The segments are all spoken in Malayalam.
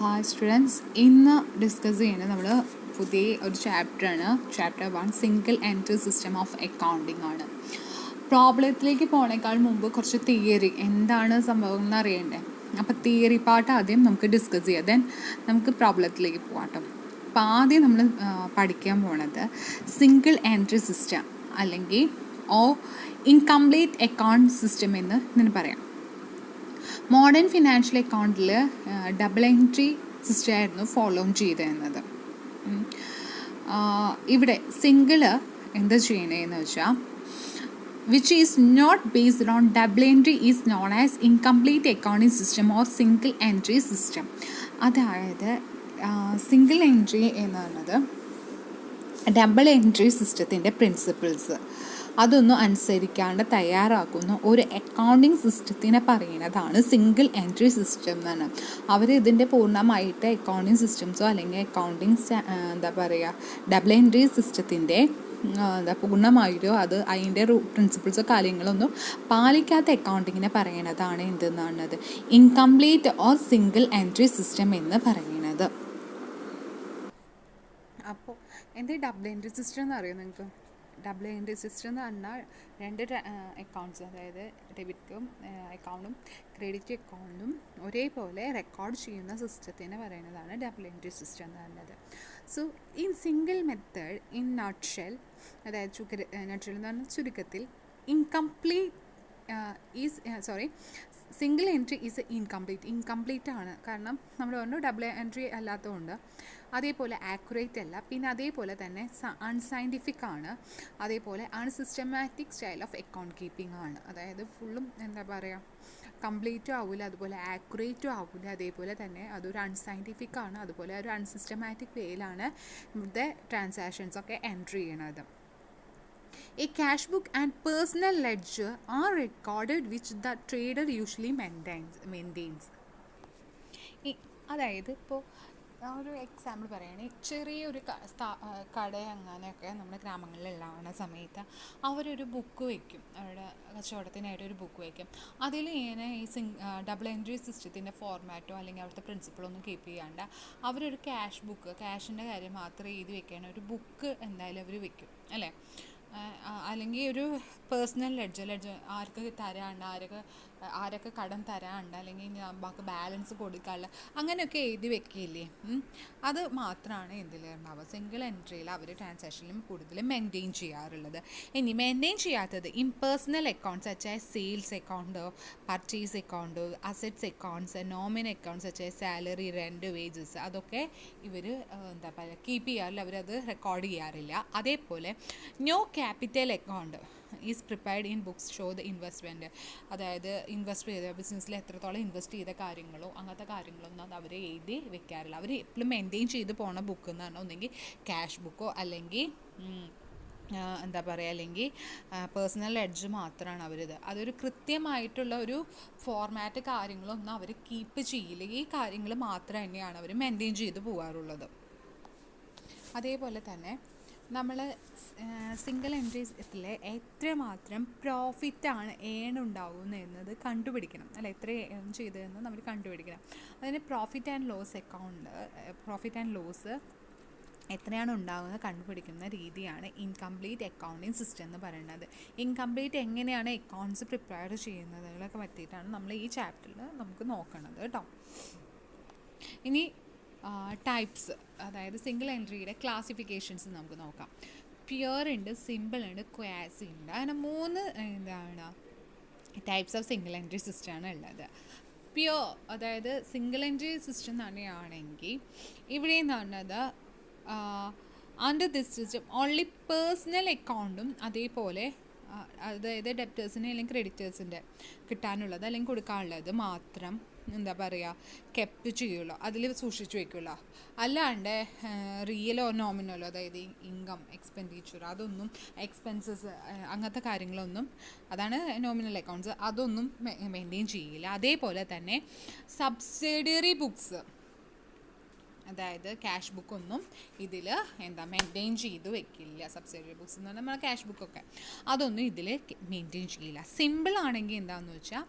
ഹായ് സ്റ്റുഡൻസ്, ഇന്ന് ഡിസ്കസ് ചെയ്യുന്നത് നമ്മൾ പുതിയ ഒരു ചാപ്റ്ററാണ്. Chapter 1 single entry system of accounting ആണ്. പ്രോബ്ലത്തിലേക്ക് പോണേക്കാൾ മുമ്പ് കുറച്ച് തിയറി എന്താണ് സംഭവം എന്ന് അറിയണ്ടേ. അപ്പോൾ തിയറി പാർട്ട് ആദ്യം നമുക്ക് ഡിസ്കസ് ചെയ്യാം, ദെൻ നമുക്ക് പ്രോബ്ലത്തിലേക്ക് പോകാം കേട്ടോ. അപ്പോൾ ആദ്യം നമ്മൾ പഠിക്കാൻ പോണത് സിംഗിൾ എൻട്രി സിസ്റ്റം അല്ലെങ്കിൽ ഇൻകംപ്ലീറ്റ് അക്കൗണ്ട് സിസ്റ്റം എന്ന് ഇതിന് പറയാം. മോഡേൺ ഫിനാൻഷ്യൽ അക്കൗണ്ടിൽ ഡബിൾ എൻട്രി സിസ്റ്റം ആയിരുന്നു ഫോളോ ചെയ്തിരുന്നത്. ഇവിടെ സിംഗിള് എന്താ ചെയ്യണതെന്ന് വെച്ചാൽ which is not based on double entry is known as incomplete accounting system or single entry system. അതായത് സിംഗിൾ എൻട്രി എന്ന് പറയുന്നത് ഡബിൾ എൻട്രി സിസ്റ്റത്തിൻ്റെ പ്രിൻസിപ്പിൾസ് അതൊന്നും അനുസരിക്കാണ്ട് തയ്യാറാക്കുന്ന ഒരു അക്കൗണ്ടിങ് സിസ്റ്റത്തിനെ പറയുന്നതാണ് സിംഗിൾ എൻട്രി സിസ്റ്റം എന്നാണ്. അവർ ഇതിൻ്റെ പൂർണ്ണമായിട്ട് അക്കൗണ്ടിങ് സിസ്റ്റംസോ അല്ലെങ്കിൽ അക്കൗണ്ടിങ് ഡബിൾ എൻട്രി സിസ്റ്റത്തിൻ്റെ പൂർണ്ണമായിട്ടോ അത് അതിൻ്റെ പ്രിൻസിപ്പിൾസോ കാര്യങ്ങളൊന്നും പാലിക്കാത്ത അക്കൗണ്ടിങ്ങിനെ പറയുന്നതാണ് എന്തെന്നാണത് incomplete or single entry system എന്ന് പറയുന്നത്. അപ്പോൾ എന്ത് ഡബിൾ എൻട്രി സിസ്റ്റം എന്ന് അറിയാം നിങ്ങൾക്ക്? ഡബിൾ എൻട്രി സിസ്റ്റം എന്ന് പറഞ്ഞാൽ രണ്ട് അക്കൗണ്ട്സ്, അതായത് ഡെബിറ്റും അക്കൗണ്ടും ക്രെഡിറ്റ് അക്കൗണ്ടും ഒരേപോലെ റെക്കോർഡ് ചെയ്യുന്ന സിസ്റ്റത്തിനെ പറയുന്നതാണ് ഡബിൾ എൻട്രി സിസ്റ്റം എന്ന് പറയുന്നത്. So in single method in nutshell, അതായത് നട്ട്ഷെൽ എന്ന് പറഞ്ഞാൽ ചുരുക്കത്തിൽ സിംഗിൾ എൻട്രി ഈസ് ഇൻകംപ്ലീറ്റ് ആണ്. കാരണം നമ്മൾ പറഞ്ഞു ഡബിൾ എൻട്രി അല്ലാത്തതുകൊണ്ട്, അതേപോലെ ആക്യുറേറ്റ് അല്ല, പിന്നെ അതേപോലെ തന്നെ അൺസയൻറ്റിഫിക് ആണ്, അതേപോലെ unsystematic style of account keeping ആണ്. അതായത് ഫുള്ളും കംപ്ലീറ്റും ആവില്ല, അതുപോലെ ആക്യുറേറ്റും ആവില്ല, അതേപോലെ തന്നെ അതൊരു അൺസയൻറ്റിഫിക് ആണ്, അതുപോലെ ഒരു അൺസിസ്റ്റമാറ്റിക് വേയിലാണ് ഇവിടുത്തെ ട്രാൻസാക്ഷൻസൊക്കെ എൻട്രി ചെയ്യണത്. A cash book and personal ledger are recorded which the trader usually maintains. അതായത് ഇപ്പോൾ ഒരു എക്സാമ്പിൾ പറയുകയാണെങ്കിൽ ചെറിയൊരു കട അങ്ങനെയൊക്കെ നമ്മുടെ ഗ്രാമങ്ങളിലുണ്ടാവുന്ന സമയത്ത് അവരൊരു ബുക്ക് വയ്ക്കും, അവരുടെ കച്ചവടത്തിനായിട്ട് ഒരു ബുക്ക് വയ്ക്കും. അതിൽ ഇങ്ങനെ ഈ ഡബിൾ എൻട്രി സിസ്റ്റത്തിൻ്റെ ഫോർമാറ്റോ അല്ലെങ്കിൽ അവിടുത്തെ പ്രിൻസിപ്പിളൊന്നും കീപ്പ് ചെയ്യാണ്ട് അവരൊരു ക്യാഷിൻ്റെ കാര്യം മാത്രം എഴുതി വെക്കുകയാണ്, ഒരു ബുക്ക് എന്തായാലും അവർ വെക്കും അല്ലേ. അല്ലെങ്കിൽ ഒരു പേഴ്സണൽ ലെഡ്ജർ ആർക്ക് തരാണ്ട്, ആരൊക്കെ കടം തരാണ്ട്, അല്ലെങ്കിൽ നമുക്ക് ബാലൻസ് കൊടുക്കാനുള്ള അങ്ങനെയൊക്കെ എഴുതി വെക്കില്ലേ. അത് മാത്രമാണ് എന്തിലുണ്ടാവുക സിംഗിൾ എൻട്രിയിൽ അവർ ട്രാൻസാക്ഷനിലും കൂടുതലും മെയിൻറ്റെയിൻ ചെയ്യാറുള്ളത്. ഇനി മെയിൻറ്റെയിൻ ചെയ്യാത്തത് impersonal accounts such as sales account, purchase account, assets accounts, nominal accounts such as salary, rent, wages, അതൊക്കെ ഇവർ കീപ്പ് ചെയ്യാറില്ല, അവരത് റെക്കോർഡ് ചെയ്യാറില്ല. അതേപോലെ no capital account is prepared in books show the investment, അതായത് ഇൻവെസ്റ്റ് ചെയ്ത ബിസിനസ്സിൽ എത്രത്തോളം ഇൻവെസ്റ്റ് ചെയ്ത കാര്യങ്ങളോ അങ്ങനത്തെ കാര്യങ്ങളൊന്നും അത് അവർ എഴുതി വെക്കാറില്ല. അവർ എപ്പോഴും മെയിൻറ്റെയിൻ ചെയ്ത് പോണ ബുക്ക് എന്ന് പറഞ്ഞാൽ ഒന്നെങ്കിൽ ക്യാഷ് ബുക്കോ അല്ലെങ്കിൽ അല്ലെങ്കിൽ പേഴ്സണൽ ലെഡ്ജ് മാത്രമാണ് അവരിത്. അതൊരു കൃത്യമായിട്ടുള്ള ഒരു ഫോർമാറ്റ് കാര്യങ്ങളൊന്നും അവർ കീപ്പ് ചെയ്യില്ല. ഈ കാര്യങ്ങൾ മാത്രം തന്നെയാണ് അവർ മെയിൻറ്റെയിൻ ചെയ്ത് പോകാറുള്ളത്. അതേപോലെ തന്നെ നമ്മൾ സിംഗിൾ എൻട്രീസിൽ എത്രമാത്രം പ്രോഫിറ്റാണ് ഉണ്ടാകുന്നത് എന്നത് കണ്ടുപിടിക്കണം, അല്ല എത്ര ഏൺ ചെയ്തതെന്ന് നമ്മൾ കണ്ടുപിടിക്കണം. അതിന് പ്രോഫിറ്റ് ആൻഡ് ലോസ് എത്രയാണ് ഉണ്ടാകുന്നത് കണ്ടുപിടിക്കുന്ന രീതിയാണ് ഇൻകംപ്ലീറ്റ് അക്കൗണ്ടിങ് സിസ്റ്റം എന്ന് പറയുന്നത്. ഇൻകംപ്ലീറ്റ് എങ്ങനെയാണ് അക്കൗണ്ട്സ് പ്രിപ്പയർ ചെയ്യുന്നതിനൊക്കെ പറ്റിയിട്ടാണ് നമ്മൾ ഈ ചാപ്റ്ററിൽ നമുക്ക് നോക്കുന്നത് കേട്ടോ. ഇനി ടൈപ്സ്, അതായത് സിംഗിൾ എൻട്രിയുടെ ക്ലാസിഫിക്കേഷൻസ് നമുക്ക് നോക്കാം. പ്യുവർ ഉണ്ട്, സിമ്പിൾ ഉണ്ട്, ക്വാസി ഉണ്ട്. അങ്ങനെ 3 ടൈപ്സ് ഓഫ് സിംഗിൾ എൻട്രി സിസ്റ്റമാണ് ഉള്ളത്. പ്യുവർ അതായത് സിംഗിൾ എൻട്രി സിസ്റ്റം തന്നെയാണെങ്കിൽ ഇവിടെ എന്ന് പറഞ്ഞത് under this system only personal അക്കൗണ്ടും അതേപോലെ അതായത് ഡെപ്റ്റേഴ്സിന് അല്ലെങ്കിൽ ക്രെഡിറ്റേഴ്സിൻ്റെ കിട്ടാനുള്ളത് അല്ലെങ്കിൽ കൊടുക്കാനുള്ളത് മാത്രം കെപ്റ്റ് ചെയ്യുള്ളൂ, അതിൽ സൂക്ഷിച്ചു വയ്ക്കുള്ളൂ. അല്ലാണ്ട് റിയലോ നോമിനലോ അതായത് ഇൻകം, എക്സ്പെൻഡിച്ചർ, അതൊന്നും എക്സ്പെൻസസ് അങ്ങനത്തെ കാര്യങ്ങളൊന്നും, അതാണ് നോമിനൽ അക്കൗണ്ട്സ്, അതൊന്നും മെയിൻറ്റെയിൻ ചെയ്യില്ല. അതേപോലെ തന്നെ സബ്സിഡിയറി ബുക്സ്, അതായത് ക്യാഷ് ബുക്കൊന്നും ഇതിൽ മെയിൻറ്റെയിൻ ചെയ്ത് വെക്കില്ല. സബ്സിഡിയറി ബുക്സ് എന്ന് പറഞ്ഞാൽ നമ്മുടെ ക്യാഷ് ബുക്കൊക്കെ അതൊന്നും ഇതിൽ മെയിൻറ്റെയിൻ ചെയ്യില്ല. സിമ്പിൾ ആണെങ്കിൽ എന്താണെന്ന് വെച്ചാൽ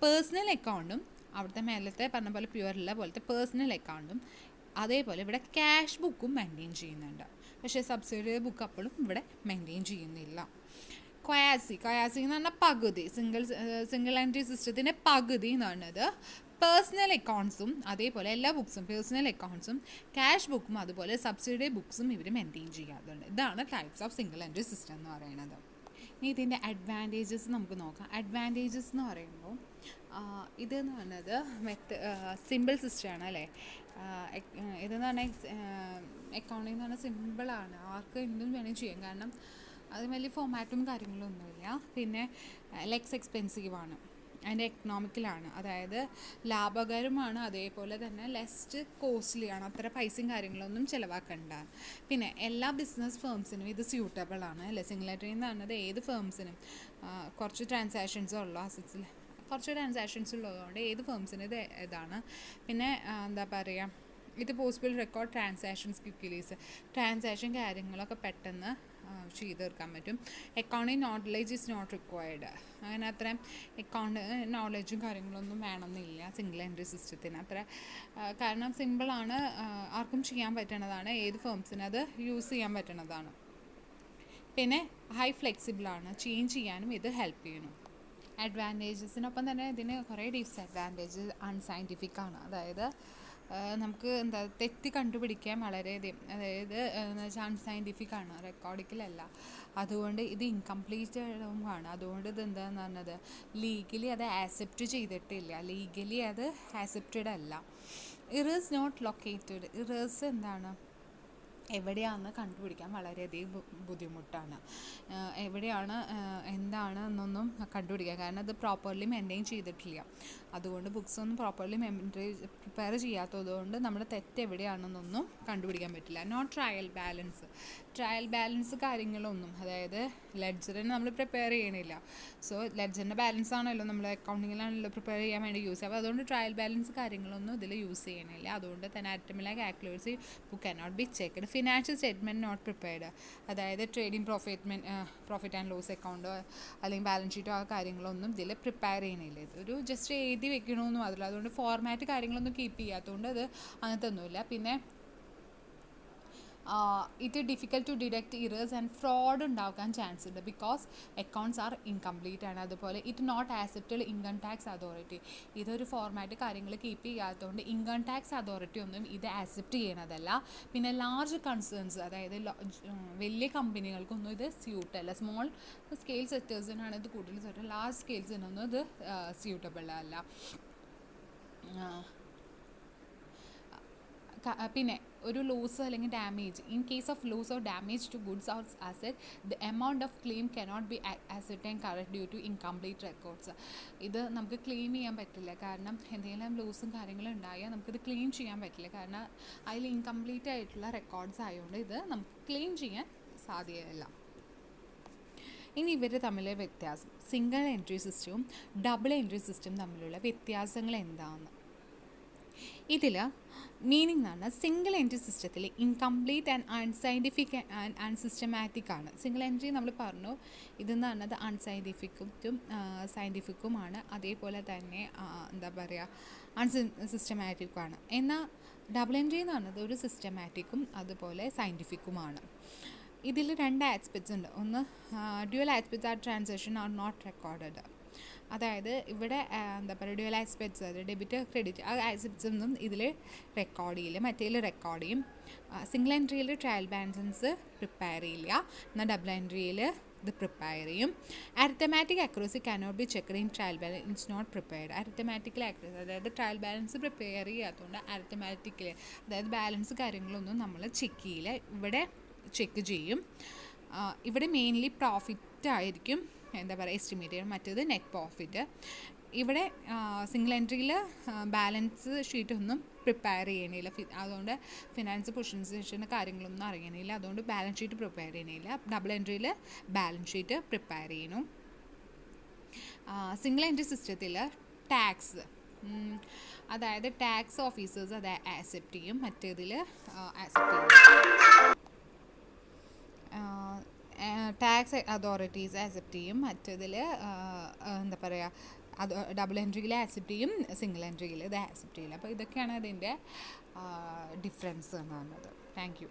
പേഴ്സണൽ അക്കൗണ്ടും അവിടുത്തെ മേലത്തെ പറഞ്ഞ പോലെ പ്യുവറുള്ള പോലത്തെ പേഴ്സണൽ അക്കൗണ്ടും അതേപോലെ ഇവിടെ ക്യാഷ് ബുക്കും മെയിൻറ്റെയിൻ ചെയ്യുന്നുണ്ട്. പക്ഷേ സബ്സിഡിയറി ബുക്ക് അപ്പോഴും ഇവിടെ മെയിൻറ്റെയിൻ ചെയ്യുന്നില്ല. കൊയാസി എന്ന് പറഞ്ഞാൽ പകുതി, സിംഗിൾ എൻട്രി സിസ്റ്റത്തിൻ്റെ പകുതി എന്ന് പറഞ്ഞത് പേഴ്സണൽ അക്കൗണ്ട്സും അതേപോലെ എല്ലാ ബുക്സും പേഴ്സണൽ അക്കൗണ്ട്സും ക്യാഷ് ബുക്കും അതുപോലെ സബ്സിഡി ബുക്സും ഇവർ മെയിൻറ്റെയിൻ ചെയ്യാറുണ്ട്. ഇതാണ് types of single entry system എന്ന് പറയുന്നത്. ഇനി ഇതിൻ്റെ അഡ്വാൻറ്റേജസ് നമുക്ക് നോക്കാം. അഡ്വാൻറ്റേജസ് എന്ന് പറയുമ്പോൾ ഇതെന്ന് പറഞ്ഞത് സിമ്പിൾ സിസ്റ്റമാണ് അല്ലേ. ഇതെന്ന് പറഞ്ഞാൽ അക്കൗണ്ടിങ് എന്ന് പറഞ്ഞാൽ സിമ്പിളാണ്, ആർക്ക് എന്തും വേണമെങ്കിൽ ചെയ്യാം. കാരണം അത് വലിയ ഫോമാറ്റും കാര്യങ്ങളൊന്നുമില്ല. പിന്നെ ലെക്സ് എക്സ്പെൻസീവാണ്, അതിൻ്റെ എക്കണോമിക്കലാണ്, അതായത് ലാഭകരമാണ്, അതേപോലെ തന്നെ ലെസ്റ്റ് കോസ്റ്റ്ലിയാണ്, അത്ര പൈസയും കാര്യങ്ങളൊന്നും ചിലവാക്കണ്ട. പിന്നെ എല്ലാ ബിസിനസ് ഫേംസിനും ഇത് സ്യൂട്ടബിൾ ആണ് അല്ലേ. സിംഗിൾ എൻട്രി എന്ന് പറഞ്ഞത് ഏത് ഫേംസിനും കുറച്ച് ട്രാൻസാക്ഷൻസ് ഉള്ളു, അസറ്റ്സിൽ കുറച്ച് ട്രാൻസാക്ഷൻസ് ഉള്ളതുകൊണ്ട് ഏത് ഫേംസിനും ഇത് ഇതാണ്. പിന്നെ എന്താ പറയുക, ഇത് possible record transactions quickly, transaction കാര്യങ്ങളൊക്കെ പെട്ടെന്ന് ചെയ്ത് തീർക്കാൻ പറ്റും. Accounting knowledge is not required, അങ്ങനെ അത്രയും അക്കൗണ്ട് നോളേജും കാര്യങ്ങളൊന്നും വേണമെന്നില്ല സിംഗിൾ എൻട്രി സിസ്റ്റത്തിന് അത്ര. കാരണം സിമ്പിളാണ്, ആർക്കും ചെയ്യാൻ പറ്റണതാണ്, ഏത് ഫേംസിനും അത് യൂസ് ചെയ്യാൻ പറ്റണതാണ്. പിന്നെ ഹൈ ഫ്ലെക്സിബിളാണ്, ചേഞ്ച് ചെയ്യാനും ഇത് ഹെൽപ്പ് ചെയ്യണം. അഡ്വാൻറ്റേജസിനൊപ്പം തന്നെ ഇതിന് കുറേ ഡിസ്അഡ്വാൻറ്റേജസ് അൺസയൻറ്റിഫിക് ആണ്. അതായത് നമുക്ക് തെറ്റ് കണ്ടുപിടിക്കാൻ വളരെയധികം, അതായത് എന്ന് വെച്ചാൽ അൺസയൻറ്റിഫിക് ആണ്, റെക്കോർഡിക്കലല്ല. അതുകൊണ്ട് ഇത് ഇൻകംപ്ലീറ്റഡുമാണ്. അതുകൊണ്ട് ഇത് എന്താണെന്ന് പറഞ്ഞത് ലീഗലി അത് ആക്സെപ്റ്റ് ചെയ്തിട്ടില്ല, ലീഗലി അത് ആക്സെപ്റ്റഡ് അല്ല. ഇറേഴ്സ് നോട്ട് ലൊക്കേറ്റഡ്, ഇറേഴ്സ് എന്താണ്, എവിടെയാണെന്ന് കണ്ടുപിടിക്കാൻ വളരെയധികം ബുദ്ധിമുട്ടാണ്. എവിടെയാണ് എന്താണ് എന്നൊന്നും കണ്ടുപിടിക്കുക, കാരണം അത് പ്രോപ്പർലി മെയിൻറ്റെയിൻ ചെയ്തിട്ടില്ല. അതുകൊണ്ട് ബുക്സൊന്നും പ്രോപ്പർലി പ്രിപ്പയർ ചെയ്യാത്തതുകൊണ്ട് നമ്മുടെ തെറ്റ് എവിടെയാണെന്നൊന്നും കണ്ടുപിടിക്കാൻ പറ്റില്ല. നോട്ട് ട്രയൽ ബാലൻസ് കാര്യങ്ങളൊന്നും, അതായത് ലെഡ്ജറിന് നമ്മൾ പ്രിപ്പയർ ചെയ്യണില്ല. സോ ലെഡ്ജറിൻ്റെ ബാലൻസ് ആണല്ലോ നമ്മൾ അക്കൗണ്ടിങ്ങിലാണല്ലോ പ്രിപ്പയർ ചെയ്യാൻ വേണ്ടി യൂസ് ചെയ്യുക. അപ്പോൾ അതുകൊണ്ട് ട്രയൽ ബാലൻസ് കാര്യങ്ങളൊന്നും ഇതിൽ യൂസ് ചെയ്യണില്ല. അതുകൊണ്ട് തന്നെ arithmetic accuracy book cannot be checked. Financial statement not prepared, അതായത് ട്രേഡിംഗ് പ്രോഫിറ്റ് ആൻഡ് ലോസ് അക്കൗണ്ടോ അല്ലെങ്കിൽ ബാലൻസ് ഷീറ്റോ ആ കാര്യങ്ങളൊന്നും ഇതിൽ പ്രിപ്പയർ ചെയ്യണില്ല. ഇതൊരു ജസ്റ്റ് എഴുതി വെക്കണമെന്നും അതില്ല. അതുകൊണ്ട് ഫോർമാറ്റ് കാര്യങ്ങളൊന്നും കീപ്പ് ചെയ്യാത്തതുകൊണ്ട് അത് അങ്ങനത്തെ ഒന്നുമില്ല. പിന്നെ it difficult to detect errors and fraud ഉണ്ടാക്കാൻ ചാൻസ് ഉണ്ട്, ബിക്കോസ് അക്കൗണ്ട്സ് ആർ ഇൻകംപ്ലീറ്റ് ആണ്. അതുപോലെ it not accepted income tax authority, ഇതൊരു ഫോർമാറ്റ് കാര്യങ്ങൾ കീപ്പ് ചെയ്യാത്തതുകൊണ്ട് ഇൻകം ടാക്സ് അതോറിറ്റി ഒന്നും ഇത് ആക്സെപ്റ്റ് ചെയ്യണതല്ല. പിന്നെ ലാർജ് കൺസേൺസ്, അതായത് വലിയ കമ്പനികൾക്കൊന്നും ഇത് സ്യൂട്ടല്ല. സ്മോൾ സ്കെയിൽ സെക്ടേഴ്സിനാണ് ഇത് കൂടുതൽ സ്യൂട്ട്, ലാർജ് സ്കെയിൽസിനൊന്നും ഇത് സ്യൂട്ടബിൾ അല്ല. പിന്നെ ഒരു ലോസ് അല്ലെങ്കിൽ damage, in case of loss or damage to goods or asset the amount of claim cannot be ascertain correct due to incomplete records. ഇത് നമുക്ക് ക്ലെയിം ചെയ്യാൻ പറ്റില്ല, കാരണം എന്തെങ്കിലും ലോസും കാര്യങ്ങളും ഉണ്ടായാൽ നമുക്കിത് ക്ലെയിം ചെയ്യാൻ പറ്റില്ല, കാരണം അതിൽ ഇൻകംപ്ലീറ്റ് ആയിട്ടുള്ള റെക്കോർഡ്സ് ആയതുകൊണ്ട് ഇത് നമുക്ക് ക്ലെയിം ചെയ്യാൻ സാധ്യതയില്ല. ഇനി ഇവർ തമ്മിലെ വ്യത്യാസം, സിംഗിൾ എൻട്രി സിസ്റ്റവും ഡബിൾ എൻട്രി സിസ്റ്റവും തമ്മിലുള്ള വ്യത്യാസങ്ങൾ എന്താണെന്ന്. ഇതിൽ മീനിങ് എന്ന് പറഞ്ഞാൽ സിംഗിൾ എൻട്രി സിസ്റ്റത്തിൽ incomplete and unscientific and unsystematic ആണ്. സിംഗിൾ എൻട്രി നമ്മൾ പറഞ്ഞു, ഇതെന്ന് പറഞ്ഞത് അൺസയൻറ്റിഫിക്കും സയൻറ്റിഫിക്കുമാണ്, അതേപോലെ തന്നെ എന്താ പറയുക സിസ്റ്റമാറ്റിക്കുമാണ്. എന്നാൽ ഡബിൾ എൻട്രി എന്ന് പറഞ്ഞത് ഒരു സിസ്റ്റമാറ്റിക്കും അതുപോലെ സയൻറ്റിഫിക്കുമാണ്. ഇതിൽ രണ്ട് ആസ്പെക്ട്സ് ഉണ്ട്. ഒന്ന് dual aspects are transaction are not recorded, അതായത് ഇവിടെ എന്താ പറയുക ഡ്യുവൽ ആസ്പെക്ട്സ്, അത് ഡെബിറ്റ് ക്രെഡിറ്റ് ആ ആസ്പെക്ട്സ് ഒന്നും ഇതിൽ റെക്കോർഡ് ചെയ്യില്ല, മറ്റേതിൽ റെക്കോർഡ് ചെയ്യും. സിംഗിൾ എൻട്രിയിൽ ട്രയൽ ബാലൻസ് പ്രിപ്പയർ ചെയ്യില്ല, എന്നാൽ ഡബിൾ എൻട്രിയിൽ ഇത് പ്രിപ്പയർ ചെയ്യും. Arithmetic accuracy cannot be checked in trial balance it's not prepared. Arithmetical accuracy, അതായത് ട്രയൽ ബാലൻസ് പ്രിപ്പയർ ചെയ്യാത്തതുകൊണ്ട് അരിത്തമാറ്റിക്കൽ, അതായത് ബാലൻസ് കാര്യങ്ങളൊന്നും നമ്മൾ ചെക്ക് ചെയ്യില്ല, ഇവിടെ ചെക്ക് ചെയ്യും. ഇവിടെ മെയിൻലി പ്രോഫിറ്റ് ആയിരിക്കും എന്താ പറയുക എസ്റ്റിമേറ്റ് ചെയ്യണം, മറ്റേത് നെറ്റ് പ്രോഫിറ്റ്. ഇവിടെ സിംഗിൾ എൻട്രിയിൽ ബാലൻസ് ഷീറ്റൊന്നും പ്രിപ്പയർ ചെയ്യണില്ല, അതുകൊണ്ട് ഫിനാൻസ് പൊസിഷൻ്റെ കാര്യങ്ങളൊന്നും അറിയണില്ല, അതുകൊണ്ട് ബാലൻസ് ഷീറ്റ് പ്രിപ്പയർ ചെയ്യണില്ല. ഡബിൾ എൻട്രിയിൽ ബാലൻസ് ഷീറ്റ് പ്രിപ്പയർ ചെയ്യണം. സിംഗിൾ എൻട്രി സിസ്റ്റത്തിൽ ടാക്സ്, അതായത് ടാക്സ് ഓഫീസേഴ്സ് അത് ആക്സെപ്റ്റ് ചെയ്യും, മറ്റേതിൽ ആക്സെപ്റ്റ് ചെയ്യും. ടാക്സ് അതോറിറ്റീസ് ആക്സെപ്റ്റ് ചെയ്യും, മറ്റേതിൽ എന്താ പറയുക അത് ഡബിൾ എൻട്രിയിൽ ആക്സെപ്റ്റ് ചെയ്യും, സിംഗിൾ എൻട്രിയിൽ ഇത് ആക്സെപ്റ്റ് ചെയ്യില്ല. അപ്പോൾ ഇതൊക്കെയാണ് അതിൻ്റെ ഡിഫറൻസ് എന്ന് പറയുന്നത്. Thank you.